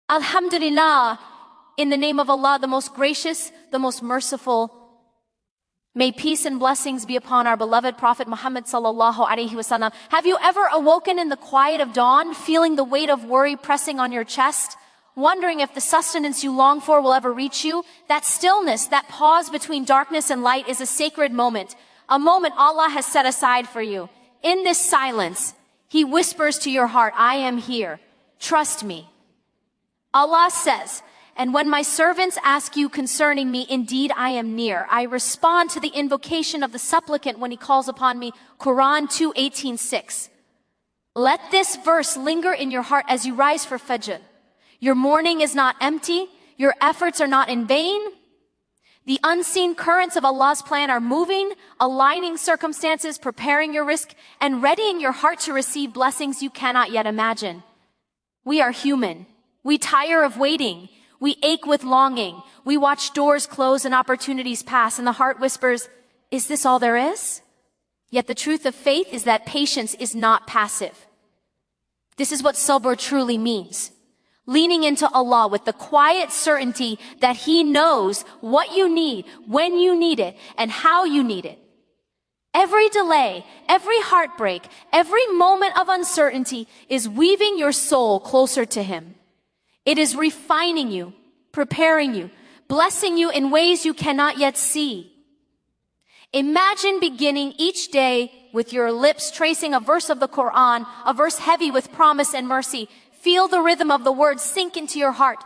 Alhamdulillah, in the name of Allah, the most gracious, the most merciful. May peace and blessings be upon our beloved Prophet Muhammad sallallahu alaihi wasallam. Have you ever awoken in the quiet of dawn, feeling the weight of worry pressing on your chest, wondering if the sustenance you long for will ever reach you? That stillness, that pause between darkness and light is a sacred moment, a moment Allah has set aside for you. In this silence, He whispers to your heart, I am here. Trust me. Allah says, and when my servants ask you concerning me, indeed I am near. I respond to the invocation of the supplicant when he calls upon me. Quran 2:18-6. Let this verse linger in your heart as you rise for Fajr. Your morning is not empty. Your efforts are not in vain. The unseen currents of Allah's plan are moving, aligning circumstances, preparing your rizq, and readying your heart to receive blessings you cannot yet imagine. We are human. We tire of waiting. We ache with longing. We watch doors close and opportunities pass, and the heart whispers, is this all there is? Yet the truth of faith is that patience is not passive. This is what Sabr truly means. Leaning into Allah with the quiet certainty that He knows what you need, when you need it, and how you need it. Every delay, every heartbreak, every moment of uncertainty is weaving your soul closer to Him. It is refining you, preparing you, blessing you in ways you cannot yet see. Imagine beginning each day with your lips tracing a verse of the Quran, a verse heavy with promise and mercy. Feel the rhythm of the words sink into your heart.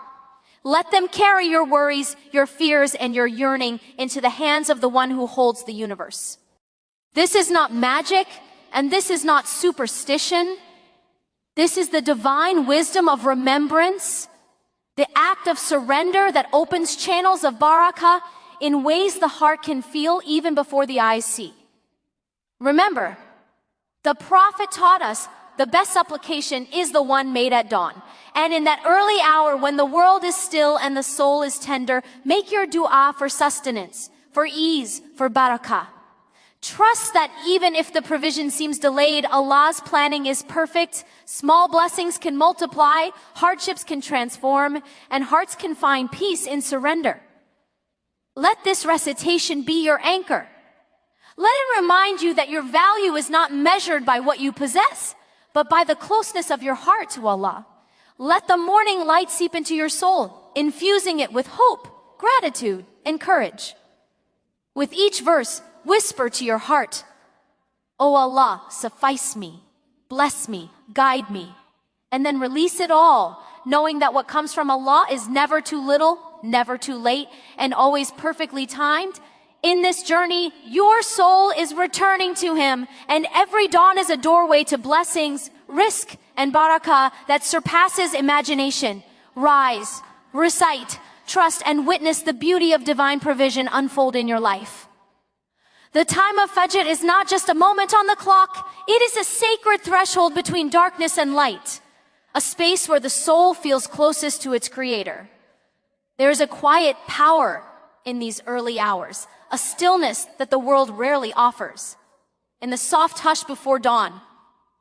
Let them carry your worries, your fears, and your yearning into the hands of the one who holds the universe. This is not magic, and this is not superstition. This is the divine wisdom of remembrance, the act of surrender that opens channels of barakah in ways the heart can feel even before the eyes see. Remember, the Prophet taught us the best supplication is the one made at dawn. And in that early hour when the world is still and the soul is tender, make your dua for sustenance, for ease, for barakah. Trust that even if the provision seems delayed, Allah's planning is perfect. Small blessings can multiply, hardships can transform, and hearts can find peace in surrender. Let this recitation be your anchor. Let it remind you that your value is not measured by what you possess, but by the closeness of your heart to Allah. Let the morning light seep into your soul, infusing it with hope, gratitude, and courage. With each verse, whisper to your heart, O Allah, suffice me, bless me, guide me, and then release it all, knowing that what comes from Allah is never too little, never too late, and always perfectly timed. In this journey, your soul is returning to Him, and every dawn is a doorway to blessings, rizq, and barakah that surpasses imagination. Rise, recite, trust, and witness the beauty of divine provision unfold in your life. The time of Fajr is not just a moment on the clock. It is a sacred threshold between darkness and light, a space where the soul feels closest to its Creator. There is a quiet power in these early hours, a stillness that the world rarely offers. In the soft hush before dawn,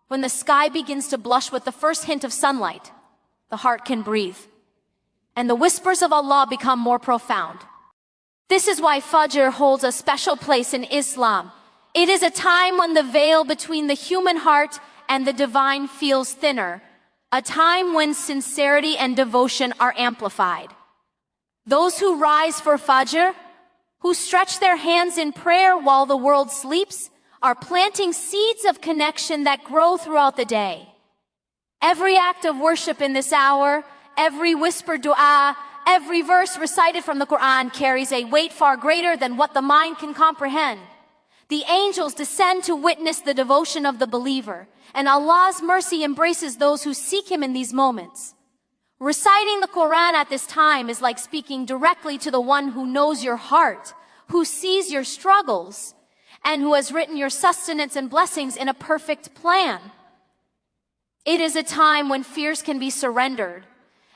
when the sky begins to blush with the first hint of sunlight, the heart can breathe, and the whispers of Allah become more profound. This is why Fajr holds a special place in Islam. It is a time when the veil between the human heart and the divine feels thinner, a time when sincerity and devotion are amplified. Those who rise for Fajr, who stretch their hands in prayer while the world sleeps, are planting seeds of connection that grow throughout the day. Every act of worship in this hour, every whispered dua, every verse recited from the Quran carries a weight far greater than what the mind can comprehend. The angels descend to witness the devotion of the believer, and Allah's mercy embraces those who seek Him in these moments. Reciting the Quran at this time is like speaking directly to the one who knows your heart, who sees your struggles, and who has written your sustenance and blessings in a perfect plan. It is a time when fears can be surrendered,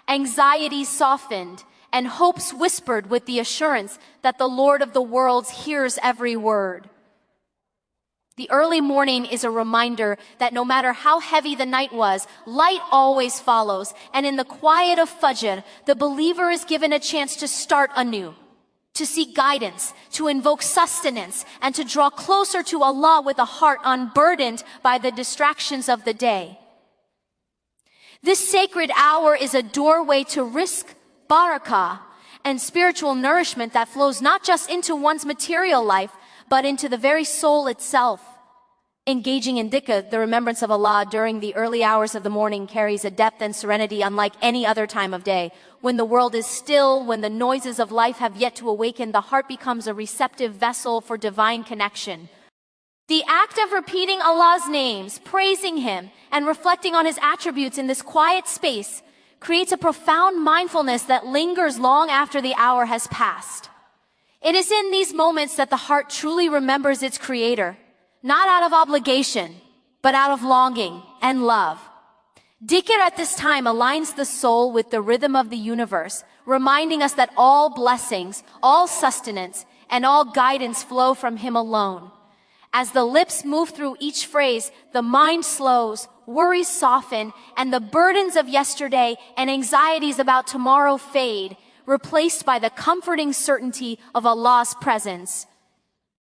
anxiety softened, and hopes whispered with the assurance that the Lord of the worlds hears every word. The early morning is a reminder that no matter how heavy the night was, light always follows. And in the quiet of Fajr, the believer is given a chance to start anew, to seek guidance, to invoke sustenance, and to draw closer to Allah with a heart unburdened by the distractions of the day. This sacred hour is a doorway to Rizq Barakah and spiritual nourishment that flows not just into one's material life, but into the very soul itself. Engaging in Dhikr, the remembrance of Allah during the early hours of the morning, carries a depth and serenity unlike any other time of day. When the world is still, when the noises of life have yet to awaken, the heart becomes a receptive vessel for divine connection. The act of repeating Allah's names, praising Him, and reflecting on His attributes in this quiet space creates a profound mindfulness that lingers long after the hour has passed. It is in these moments that the heart truly remembers its Creator, not out of obligation, but out of longing and love. Dhikr at this time aligns the soul with the rhythm of the universe, reminding us that all blessings, all sustenance, and all guidance flow from Him alone. As the lips move through each phrase, the mind slows, worries soften, and the burdens of yesterday and anxieties about tomorrow fade, replaced by the comforting certainty of Allah's presence.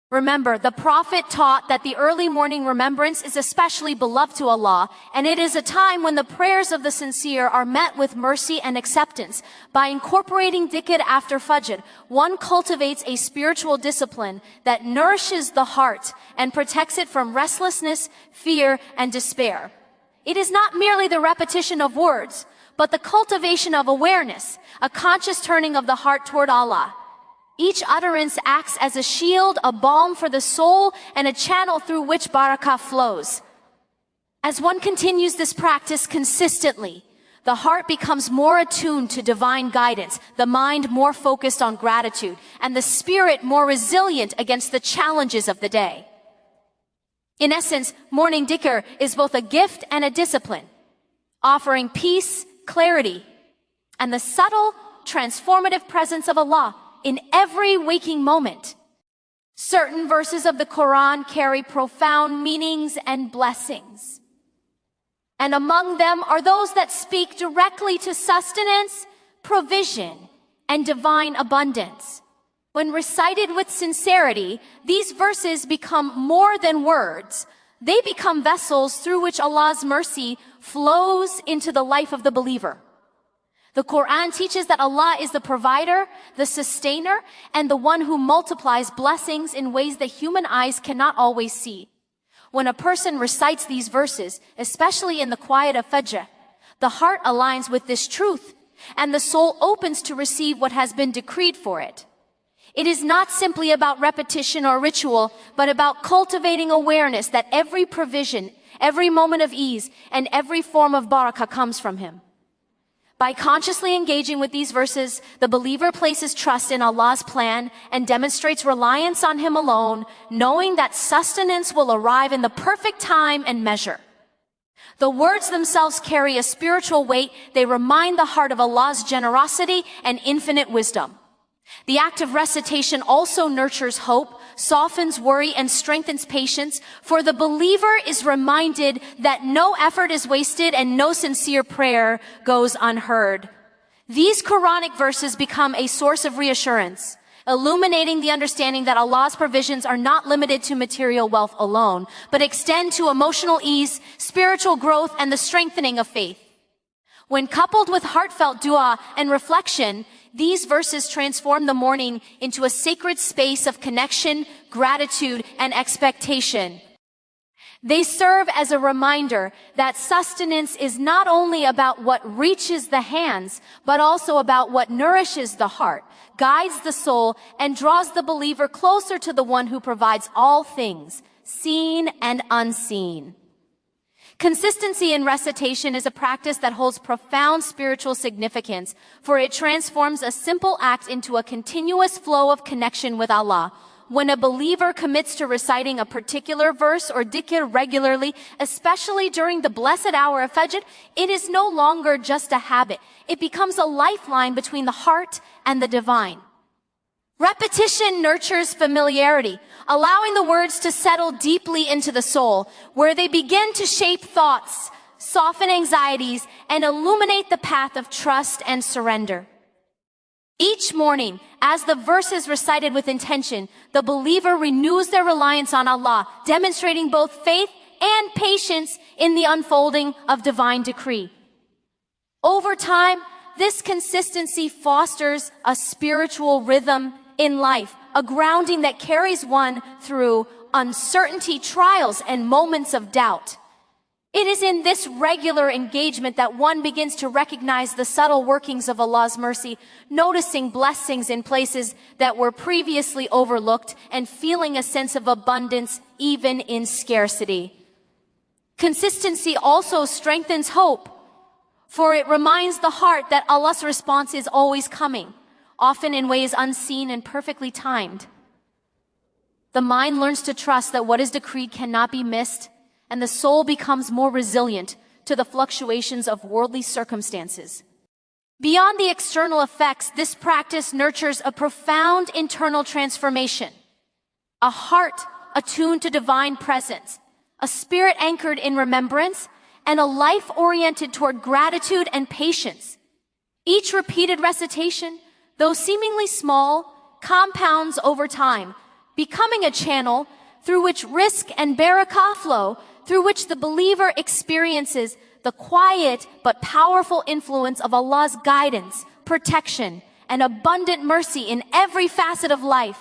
Remember, the Prophet taught that the early morning remembrance is especially beloved to Allah, and it is a time when the prayers of the sincere are met with mercy and acceptance. By incorporating dhikr after Fajr, one cultivates a spiritual discipline that nourishes the heart and protects it from restlessness, fear, and despair. It is not merely the repetition of words, but the cultivation of awareness, a conscious turning of the heart toward Allah. Each utterance acts as a shield, a balm for the soul, and a channel through which barakah flows. As one continues this practice consistently, the heart becomes more attuned to divine guidance, the mind more focused on gratitude, and the spirit more resilient against the challenges of the day. In essence, morning dhikr is both a gift and a discipline, offering peace, clarity, and the subtle, transformative presence of Allah in every waking moment. Certain verses of the Quran carry profound meanings and blessings. And among them are those that speak directly to sustenance, provision, and divine abundance. When recited with sincerity, these verses become more than words. They become vessels through which Allah's mercy flows into the life of the believer. The Quran teaches that Allah is the provider, the sustainer, and the one who multiplies blessings in ways that human eyes cannot always see. When a person recites these verses, especially in the quiet of Fajr, the heart aligns with this truth, and the soul opens to receive what has been decreed for it. It is not simply about repetition or ritual, but about cultivating awareness that every provision, every moment of ease, and every form of barakah comes from Him. By consciously engaging with these verses, the believer places trust in Allah's plan and demonstrates reliance on Him alone, knowing that sustenance will arrive in the perfect time and measure. The words themselves carry a spiritual weight. They remind the heart of Allah's generosity and infinite wisdom. The act of recitation also nurtures hope, softens worry, and strengthens patience, for the believer is reminded that no effort is wasted and no sincere prayer goes unheard. These Quranic verses become a source of reassurance, illuminating the understanding that Allah's provisions are not limited to material wealth alone, but extend to emotional ease, spiritual growth, and the strengthening of faith. When coupled with heartfelt dua and reflection, these verses transform the morning into a sacred space of connection, gratitude, and expectation. They serve as a reminder that sustenance is not only about what reaches the hands, but also about what nourishes the heart, guides the soul, and draws the believer closer to the one who provides all things, seen and unseen. Consistency in recitation is a practice that holds profound spiritual significance, for it transforms a simple act into a continuous flow of connection with Allah. When a believer commits to reciting a particular verse or dhikr regularly, especially during the blessed hour of Fajr, it is no longer just a habit. It becomes a lifeline between the heart and the divine. Repetition nurtures familiarity, allowing the words to settle deeply into the soul, where they begin to shape thoughts, soften anxieties, and illuminate the path of trust and surrender. Each morning, as the verse is recited with intention, the believer renews their reliance on Allah, demonstrating both faith and patience in the unfolding of divine decree. Over time, this consistency fosters a spiritual rhythm in life, a grounding that carries one through uncertainty, trials, and moments of doubt. It is in this regular engagement that one begins to recognize the subtle workings of Allah's mercy, noticing blessings in places that were previously overlooked and feeling a sense of abundance even in scarcity. Consistency also strengthens hope, for it reminds the heart that Allah's response is always coming, often in ways unseen and perfectly timed. The mind learns to trust that what is decreed cannot be missed, and the soul becomes more resilient to the fluctuations of worldly circumstances. Beyond the external effects, this practice nurtures a profound internal transformation, a heart attuned to divine presence, a spirit anchored in remembrance, and a life oriented toward gratitude and patience. Each repeated recitation, though seemingly small, compounds over time, becoming a channel through which Rizq and Barakah flow, through which the believer experiences the quiet but powerful influence of Allah's guidance, protection, and abundant mercy in every facet of life.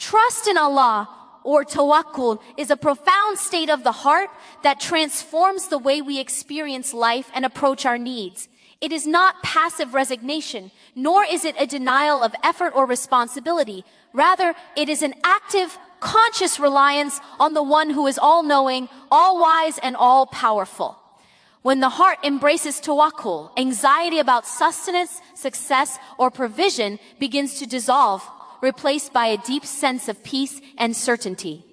Trust in Allah, or tawakkul, is a profound state of the heart that transforms the way we experience life and approach our needs. It is not passive resignation, nor is it a denial of effort or responsibility. Rather, it is an active, conscious reliance on the one who is all-knowing, all-wise, and all-powerful. When the heart embraces tawakkul, anxiety about sustenance, success, or provision begins to dissolve, replaced by a deep sense of peace and certainty.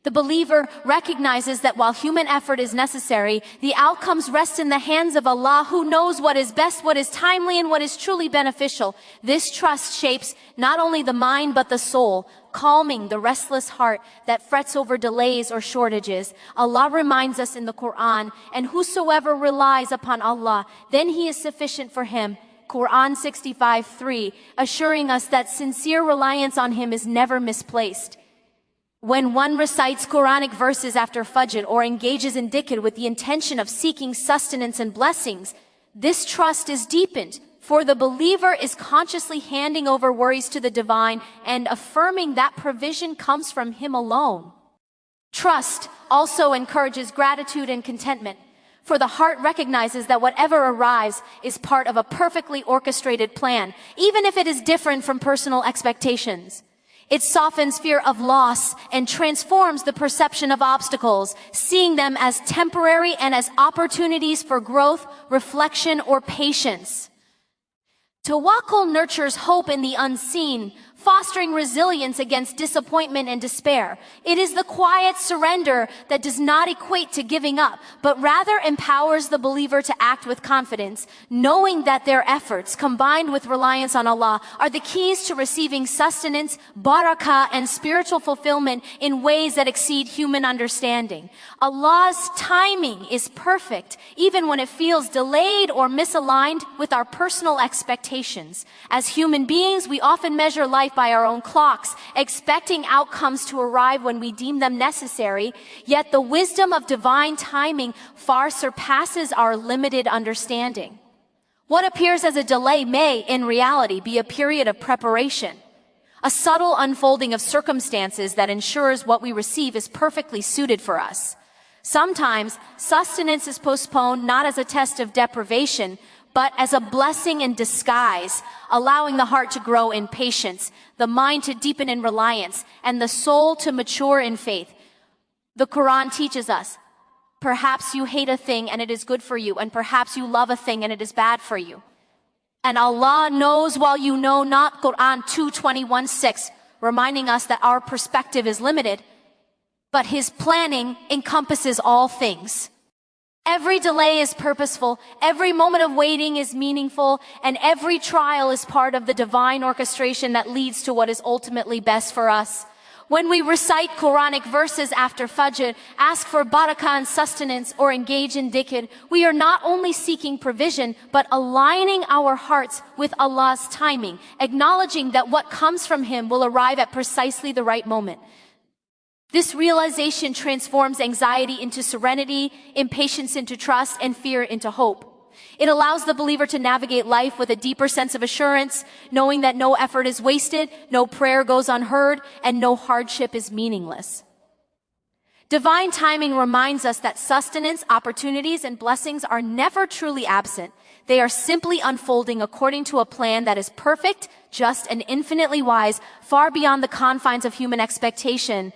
The believer recognizes that while human effort is necessary, the outcomes rest in the hands of Allah, who knows what is best, what is timely, and what is truly beneficial. This trust shapes not only the mind but the soul, calming the restless heart that frets over delays or shortages. Allah reminds us in the Quran, "And whosoever relies upon Allah, then He is sufficient for him." Quran 65:3, assuring us that sincere reliance on Him is never misplaced. When one recites Quranic verses after Fajr or engages in Dhikr with the intention of seeking sustenance and blessings, this trust is deepened, for the believer is consciously handing over worries to the divine and affirming that provision comes from Him alone. Trust also encourages gratitude and contentment, for the heart recognizes that whatever arrives is part of a perfectly orchestrated plan, even if it is different from personal expectations. It softens fear of loss and transforms the perception of obstacles, seeing them as temporary and as opportunities for growth, reflection, or patience. Tawakkul nurtures hope in the unseen, fostering resilience against disappointment and despair. It is the quiet surrender that does not equate to giving up, but rather empowers the believer to act with confidence, knowing that their efforts, combined with reliance on Allah, are the keys to receiving sustenance, barakah, and spiritual fulfillment in ways that exceed human understanding. Allah's timing is perfect, even when it feels delayed or misaligned with our personal expectations. As human beings, we often measure life by our own clocks, expecting outcomes to arrive when we deem them necessary, yet the wisdom of divine timing far surpasses our limited understanding. What appears as a delay may, in reality, be a period of preparation, a subtle unfolding of circumstances that ensures what we receive is perfectly suited for us. Sometimes, sustenance is postponed not as a test of deprivation, but as a blessing in disguise, allowing the heart to grow in patience, the mind to deepen in reliance, and the soul to mature in faith. The Quran teaches us, perhaps you hate a thing and it is good for you, and perhaps you love a thing and it is bad for you. And Allah knows while you know not. Quran 2:21-6, reminding us that our perspective is limited, but His planning encompasses all things. Every delay is purposeful, every moment of waiting is meaningful, and every trial is part of the divine orchestration that leads to what is ultimately best for us. When we recite Quranic verses after Fajr, ask for barakah and sustenance, or engage in dhikr, we are not only seeking provision, but aligning our hearts with Allah's timing, acknowledging that what comes from Him will arrive at precisely the right moment. This realization transforms anxiety into serenity, impatience into trust, and fear into hope. It allows the believer to navigate life with a deeper sense of assurance, knowing that no effort is wasted, no prayer goes unheard, and no hardship is meaningless. Divine timing reminds us that sustenance, opportunities, and blessings are never truly absent. They are simply unfolding according to a plan that is perfect, just, and infinitely wise, far beyond the confines of human expectation.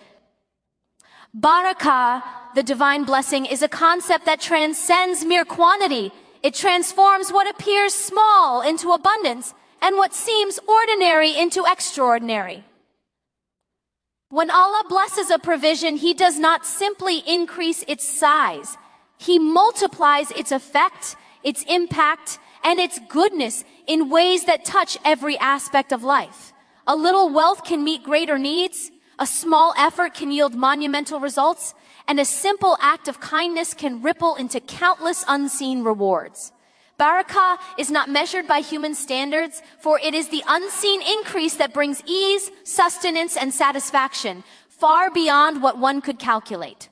Barakah, the divine blessing, is a concept that transcends mere quantity. It transforms what appears small into abundance and what seems ordinary into extraordinary. When Allah blesses a provision, He does not simply increase its size. He multiplies its effect, its impact, and its goodness in ways that touch every aspect of life. A little wealth can meet greater needs. A small effort can yield monumental results, and a simple act of kindness can ripple into countless unseen rewards. Barakah is not measured by human standards, for it is the unseen increase that brings ease, sustenance, and satisfaction, far beyond what one could calculate.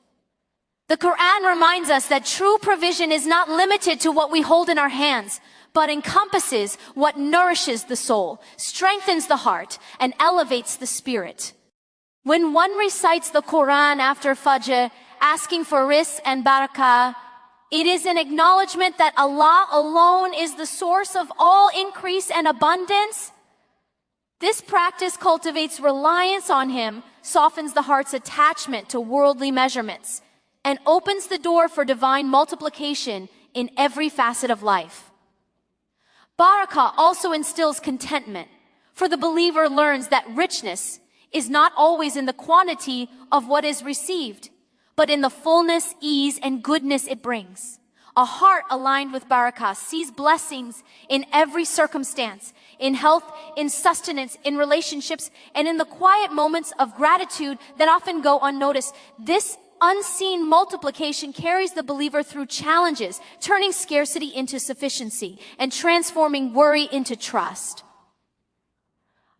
The Quran reminds us that true provision is not limited to what we hold in our hands, but encompasses what nourishes the soul, strengthens the heart, and elevates the spirit. When one recites the Quran after Fajr, asking for Rizq and Barakah, it is an acknowledgement that Allah alone is the source of all increase and abundance. This practice cultivates reliance on Him, softens the heart's attachment to worldly measurements, and opens the door for divine multiplication in every facet of life. Barakah also instills contentment, for the believer learns that richness is not always in the quantity of what is received, but in the fullness, ease, and goodness it brings. A heart aligned with barakah sees blessings in every circumstance, in health, in sustenance, in relationships, and in the quiet moments of gratitude that often go unnoticed. This unseen multiplication carries the believer through challenges, turning scarcity into sufficiency and transforming worry into trust.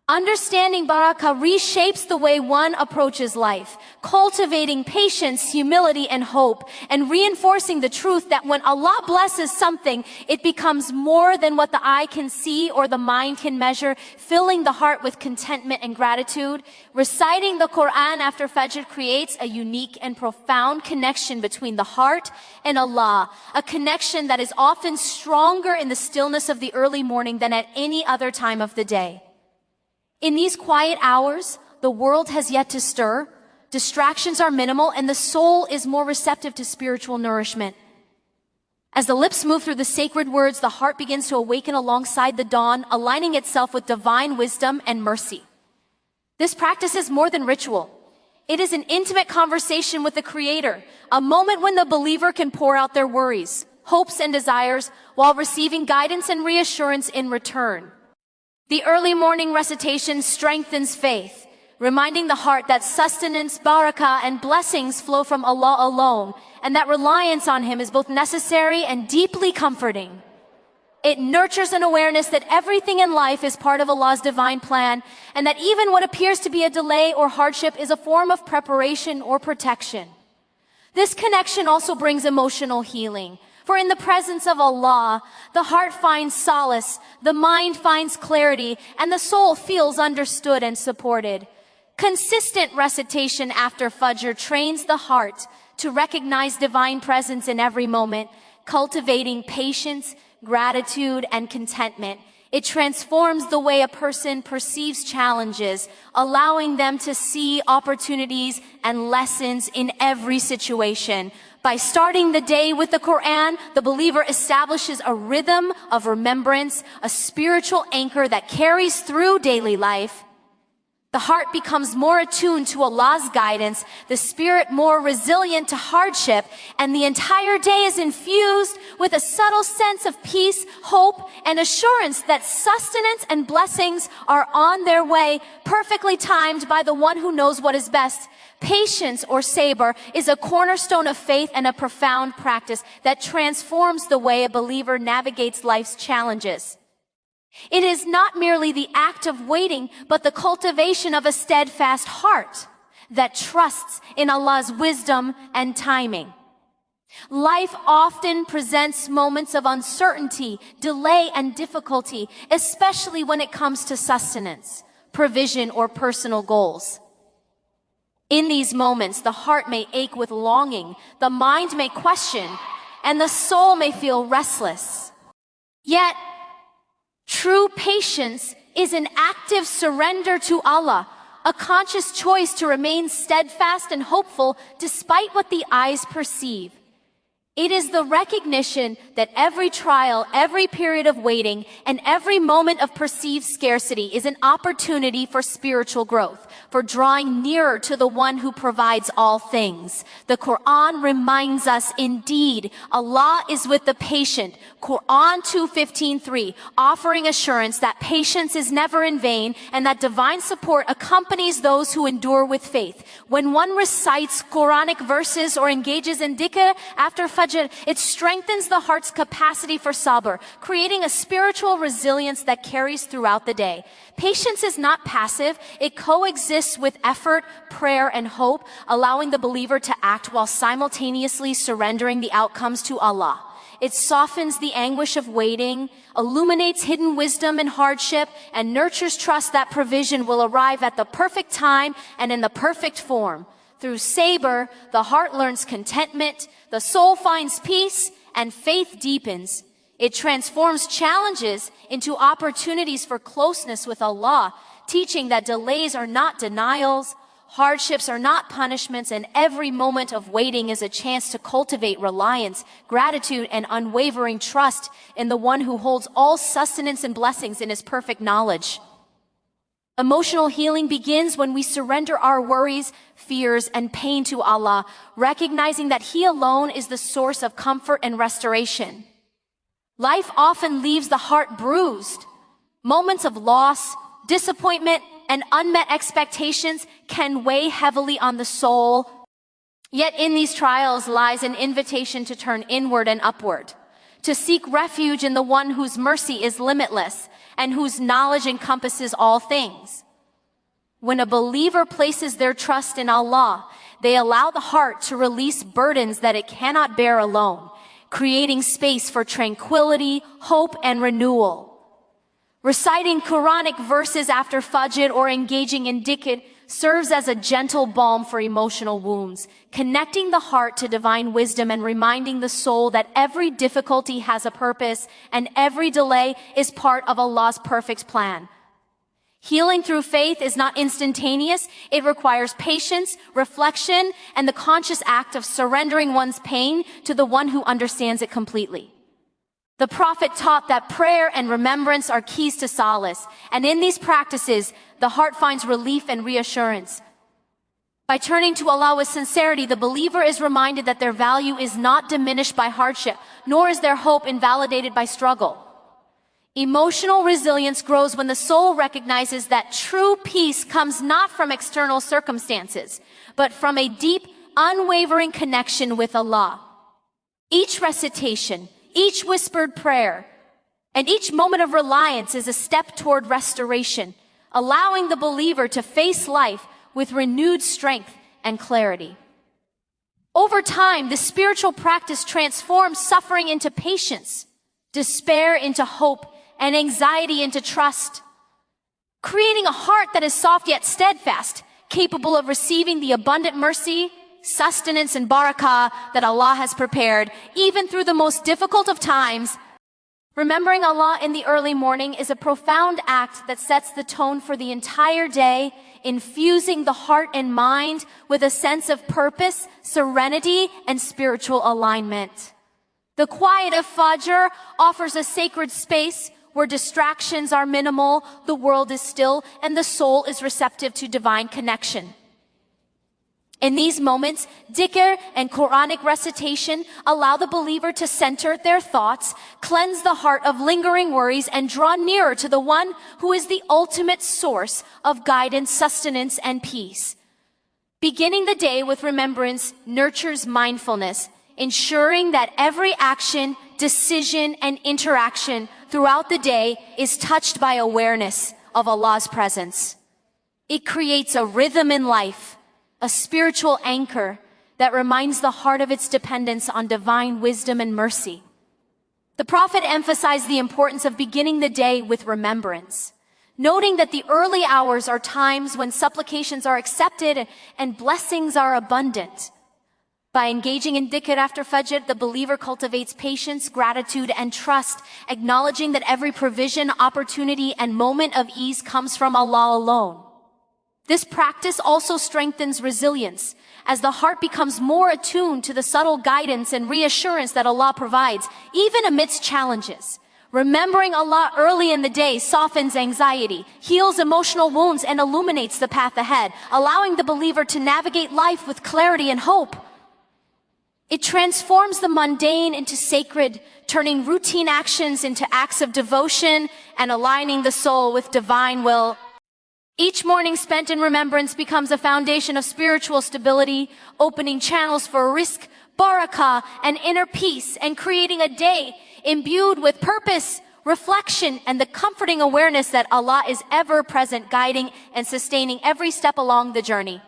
Understanding barakah reshapes the way one approaches life, cultivating patience, humility, and hope, and reinforcing the truth that when Allah blesses something, it becomes more than what the eye can see or the mind can measure, filling the heart with contentment and gratitude. Reciting the Quran after Fajr creates a unique and profound connection between the heart and Allah, a connection that is often stronger in the stillness of the early morning than at any other time of the day. In these quiet hours, the world has yet to stir, distractions are minimal, and the soul is more receptive to spiritual nourishment. As the lips move through the sacred words, the heart begins to awaken alongside the dawn, aligning itself with divine wisdom and mercy. This practice is more than ritual. It is an intimate conversation with the Creator, a moment when the believer can pour out their worries, hopes, and desires while receiving guidance and reassurance in return. The early morning recitation strengthens faith, reminding the heart that sustenance, barakah, and blessings flow from Allah alone, and that reliance on Him is both necessary and deeply comforting. It nurtures an awareness that everything in life is part of Allah's divine plan, and that even what appears to be a delay or hardship is a form of preparation or protection. This connection also brings emotional healing. For in the presence of Allah, the heart finds solace, the mind finds clarity, and the soul feels understood and supported. Consistent recitation after Fajr trains the heart to recognize divine presence in every moment, cultivating patience, gratitude, and contentment. It transforms the way a person perceives challenges, allowing them to see opportunities and lessons in every situation. By starting the day with the Quran, the believer establishes a rhythm of remembrance, a spiritual anchor that carries through daily life. The heart becomes more attuned to Allah's guidance, the spirit more resilient to hardship, and the entire day is infused with a subtle sense of peace, hope, and assurance that sustenance and blessings are on their way, perfectly timed by the one who knows what is best. Patience, or sabr, is a cornerstone of faith and a profound practice that transforms the way a believer navigates life's challenges. It is not merely the act of waiting, but the cultivation of a steadfast heart that trusts in Allah's wisdom and timing. Life often presents moments of uncertainty, delay, and difficulty, especially when it comes to sustenance, provision, or personal goals. In these moments, the heart may ache with longing, the mind may question, and the soul may feel restless. Yet, true patience is an active surrender to Allah, a conscious choice to remain steadfast and hopeful despite what the eyes perceive. It is the recognition that every trial, every period of waiting, and every moment of perceived scarcity is an opportunity for spiritual growth, for drawing nearer to the one who provides all things. The Quran reminds us, indeed, Allah is with the patient. Quran 2:15-3, offering assurance that patience is never in vain and that divine support accompanies those who endure with faith. When one recites Quranic verses or engages in Dhikr after Fajr, it strengthens the heart's capacity for Sabr, creating a spiritual resilience that carries throughout the day. Patience is not passive. It coexists with effort, prayer, and hope, allowing the believer to act while simultaneously surrendering the outcomes to Allah. It softens the anguish of waiting, illuminates hidden wisdom in hardship, and nurtures trust that provision will arrive at the perfect time and in the perfect form. Through sabr, the heart learns contentment, the soul finds peace, and faith deepens. It transforms challenges into opportunities for closeness with Allah, teaching that delays are not denials, hardships are not punishments, and every moment of waiting is a chance to cultivate reliance, gratitude, and unwavering trust in the one who holds all sustenance and blessings in his perfect knowledge. Emotional healing begins when we surrender our worries, fears, and pain to Allah, recognizing that He alone is the source of comfort and restoration. Life often leaves the heart bruised. Moments of loss, disappointment, and unmet expectations can weigh heavily on the soul. Yet in these trials lies an invitation to turn inward and upward, to seek refuge in the one whose mercy is limitless and whose knowledge encompasses all things. When a believer places their trust in Allah, they allow the heart to release burdens that it cannot bear alone, creating space for tranquility, hope, and renewal. Reciting Quranic verses after Fajr or engaging in Dhikr serves as a gentle balm for emotional wounds, connecting the heart to divine wisdom and reminding the soul that every difficulty has a purpose and every delay is part of Allah's perfect plan. Healing through faith is not instantaneous. It requires patience, reflection, and the conscious act of surrendering one's pain to the one who understands it completely. The Prophet taught that prayer and remembrance are keys to solace, and in these practices, the heart finds relief and reassurance. By turning to Allah with sincerity, the believer is reminded that their value is not diminished by hardship, nor is their hope invalidated by struggle. Emotional resilience grows when the soul recognizes that true peace comes not from external circumstances, but from a deep, unwavering connection with Allah. Each recitation, each whispered prayer, and each moment of reliance is a step toward restoration, allowing the believer to face life with renewed strength and clarity. Over time, the spiritual practice transforms suffering into patience, despair into hope, and anxiety into trust, creating a heart that is soft yet steadfast, capable of receiving the abundant mercy, sustenance, and barakah that Allah has prepared, even through the most difficult of times. Remembering Allah in the early morning is a profound act that sets the tone for the entire day, infusing the heart and mind with a sense of purpose, serenity, and spiritual alignment. The quiet of Fajr offers a sacred space where distractions are minimal, the world is still, and the soul is receptive to divine connection. In these moments, Dhikr and Quranic recitation allow the believer to center their thoughts, cleanse the heart of lingering worries, and draw nearer to the one who is the ultimate source of guidance, sustenance, and peace. Beginning the day with remembrance nurtures mindfulness, ensuring that every action, decision, and interaction throughout the day is touched by awareness of Allah's presence. It creates a rhythm in life, a spiritual anchor that reminds the heart of its dependence on divine wisdom and mercy. The Prophet emphasized the importance of beginning the day with remembrance, noting that the early hours are times when supplications are accepted and blessings are abundant. By engaging in dhikr after Fajr, the believer cultivates patience, gratitude, and trust, acknowledging that every provision, opportunity, and moment of ease comes from Allah alone. This practice also strengthens resilience, as the heart becomes more attuned to the subtle guidance and reassurance that Allah provides, even amidst challenges. Remembering Allah early in the day softens anxiety, heals emotional wounds, and illuminates the path ahead, allowing the believer to navigate life with clarity and hope. It transforms the mundane into sacred, turning routine actions into acts of devotion and aligning the soul with divine will. Each morning spent in remembrance becomes a foundation of spiritual stability, opening channels for Rizq Barakah and inner peace, and creating a day imbued with purpose, reflection, and the comforting awareness that Allah is ever present, guiding and sustaining every step along the journey.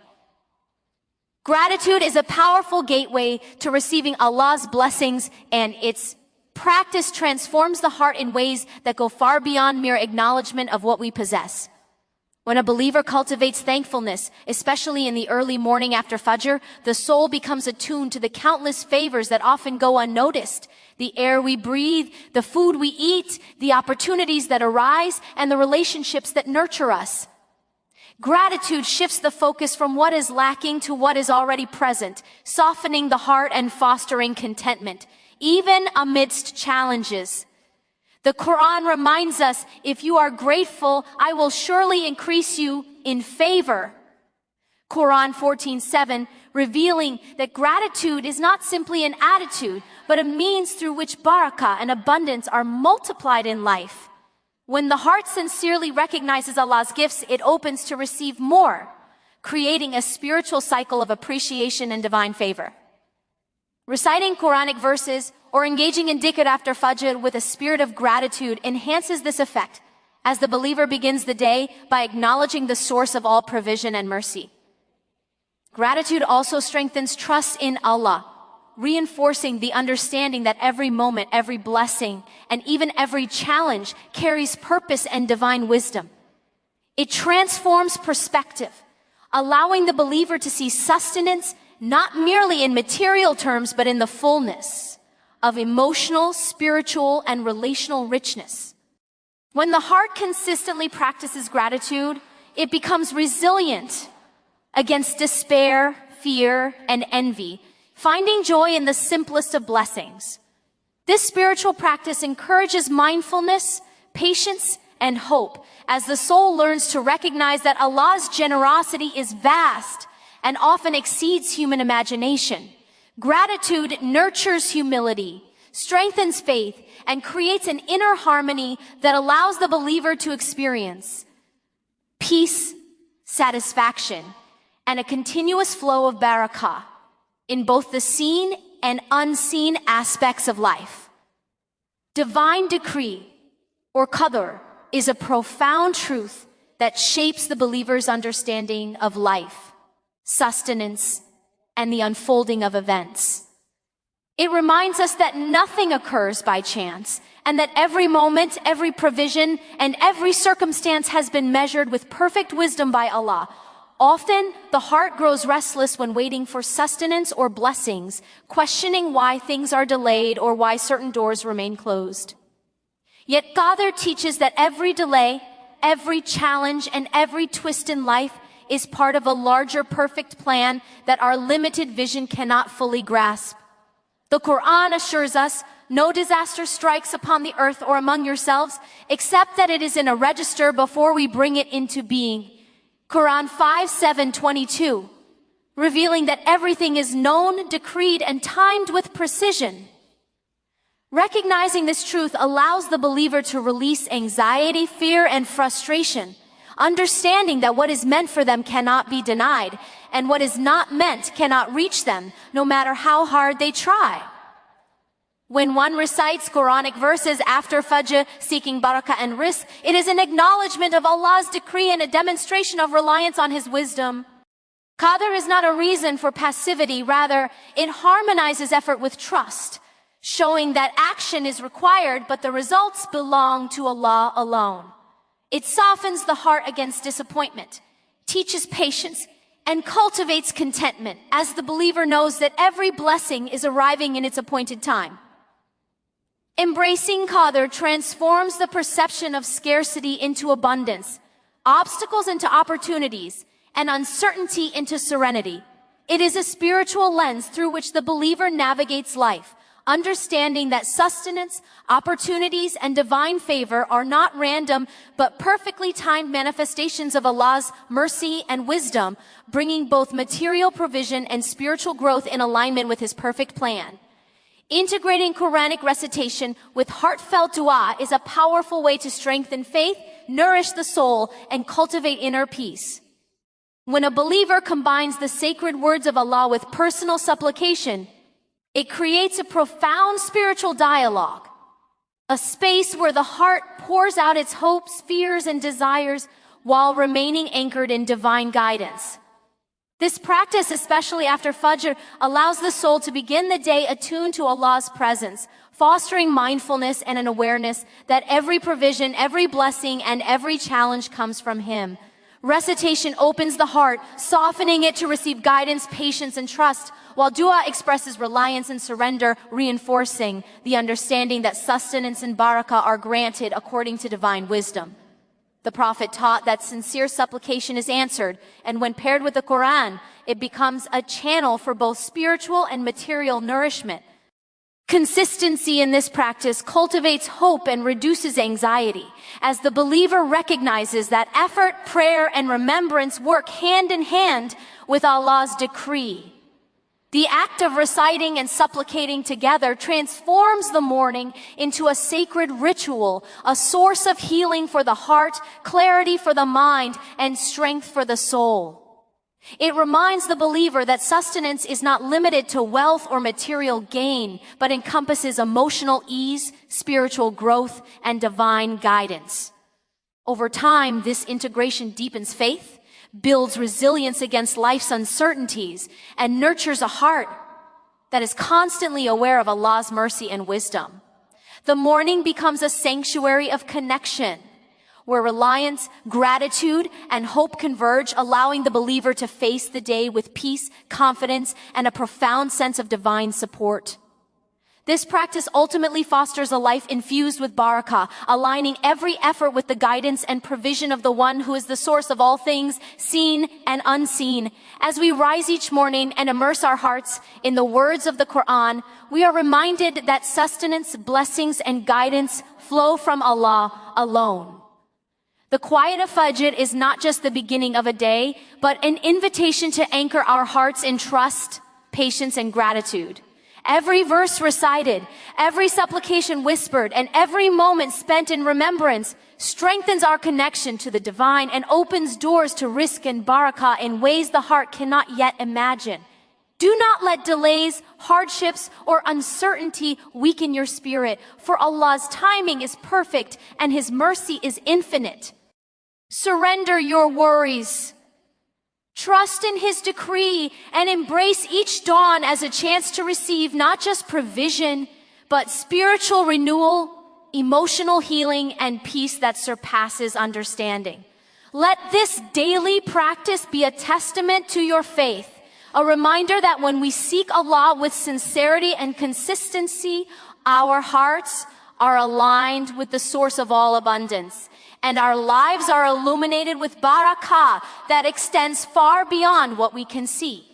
Gratitude is a powerful gateway to receiving Allah's blessings, and its practice transforms the heart in ways that go far beyond mere acknowledgement of what we possess. When a believer cultivates thankfulness, especially in the early morning after Fajr, the soul becomes attuned to the countless favors that often go unnoticed. The air we breathe, the food we eat, the opportunities that arise, and the relationships that nurture us. Gratitude shifts the focus from what is lacking to what is already present, softening the heart and fostering contentment, even amidst challenges. The Quran reminds us, if you are grateful, I will surely increase you in favor. Quran 14:7, revealing that gratitude is not simply an attitude, but a means through which barakah and abundance are multiplied in life. When the heart sincerely recognizes Allah's gifts, it opens to receive more, creating a spiritual cycle of appreciation and divine favor. Reciting Quranic verses or engaging in dhikr after Fajr with a spirit of gratitude enhances this effect as the believer begins the day by acknowledging the source of all provision and mercy. Gratitude also strengthens trust in Allah, reinforcing the understanding that every moment, every blessing, and even every challenge carries purpose and divine wisdom. It transforms perspective, allowing the believer to see sustenance not merely in material terms, but in the fullness of emotional, spiritual, and relational richness. When the heart consistently practices gratitude, it becomes resilient against despair, fear, and envy, finding joy in the simplest of blessings. This spiritual practice encourages mindfulness, patience, and hope as the soul learns to recognize that Allah's generosity is vast and often exceeds human imagination. Gratitude nurtures humility, strengthens faith, and creates an inner harmony that allows the believer to experience peace, satisfaction, and a continuous flow of barakah in both the seen and unseen aspects of life. Divine decree, or Qadr, is a profound truth that shapes the believer's understanding of life, sustenance, and the unfolding of events. It reminds us that nothing occurs by chance, and that every moment, every provision, and every circumstance has been measured with perfect wisdom by Allah. Often, the heart grows restless when waiting for sustenance or blessings, questioning why things are delayed or why certain doors remain closed. Yet Qadr teaches that every delay, every challenge, and every twist in life is part of a larger perfect plan that our limited vision cannot fully grasp. The Quran assures us, no disaster strikes upon the earth or among yourselves, except that it is in a register before we bring it into being. Quran 5:7-22, revealing that everything is known, decreed, and timed with precision. Recognizing this truth allows the believer to release anxiety, fear, and frustration, understanding that what is meant for them cannot be denied, and what is not meant cannot reach them, no matter how hard they try. When one recites Quranic verses after Fajr, seeking barakah and rizq, it is an acknowledgement of Allah's decree and a demonstration of reliance on His wisdom. Qadr is not a reason for passivity, rather, it harmonizes effort with trust, showing that action is required, but the results belong to Allah alone. It softens the heart against disappointment, teaches patience, and cultivates contentment, as the believer knows that every blessing is arriving in its appointed time. Embracing Qadr transforms the perception of scarcity into abundance, obstacles into opportunities, and uncertainty into serenity. It is a spiritual lens through which the believer navigates life, understanding that sustenance, opportunities, and divine favor are not random, but perfectly timed manifestations of Allah's mercy and wisdom, bringing both material provision and spiritual growth in alignment with His perfect plan. Integrating Quranic recitation with heartfelt dua is a powerful way to strengthen faith, nourish the soul, and cultivate inner peace. When a believer combines the sacred words of Allah with personal supplication, it creates a profound spiritual dialogue, a space where the heart pours out its hopes, fears, and desires while remaining anchored in divine guidance. This practice, especially after Fajr, allows the soul to begin the day attuned to Allah's presence, fostering mindfulness and an awareness that every provision, every blessing, and every challenge comes from Him. Recitation opens the heart, softening it to receive guidance, patience, and trust, while dua expresses reliance and surrender, reinforcing the understanding that sustenance and barakah are granted according to divine wisdom. The Prophet taught that sincere supplication is answered, and when paired with the Quran, it becomes a channel for both spiritual and material nourishment. Consistency in this practice cultivates hope and reduces anxiety, as the believer recognizes that effort, prayer, and remembrance work hand in hand with Allah's decree. The act of reciting and supplicating together transforms the morning into a sacred ritual, a source of healing for the heart, clarity for the mind, and strength for the soul. It reminds the believer that sustenance is not limited to wealth or material gain, but encompasses emotional ease, spiritual growth, and divine guidance. Over time, this integration deepens faith, builds resilience against life's uncertainties, and nurtures a heart that is constantly aware of Allah's mercy and wisdom. The morning becomes a sanctuary of connection, where reliance, gratitude, and hope converge, allowing the believer to face the day with peace, confidence, and a profound sense of divine support. This practice ultimately fosters a life infused with barakah, aligning every effort with the guidance and provision of the One who is the source of all things, seen and unseen. As we rise each morning and immerse our hearts in the words of the Quran, we are reminded that sustenance, blessings, and guidance flow from Allah alone. The quiet of Fajr is not just the beginning of a day, but an invitation to anchor our hearts in trust, patience, and gratitude. Every verse recited, every supplication whispered, and every moment spent in remembrance strengthens our connection to the divine and opens doors to rizq and barakah in ways the heart cannot yet imagine. Do not let delays, hardships, or uncertainty weaken your spirit, for Allah's timing is perfect and His mercy is infinite. Surrender your worries. Trust in His decree and embrace each dawn as a chance to receive not just provision, but spiritual renewal, emotional healing, and peace that surpasses understanding. Let this daily practice be a testament to your faith, a reminder that when we seek Allah with sincerity and consistency, our hearts are aligned with the source of all abundance, and our lives are illuminated with barakah that extends far beyond what we can see.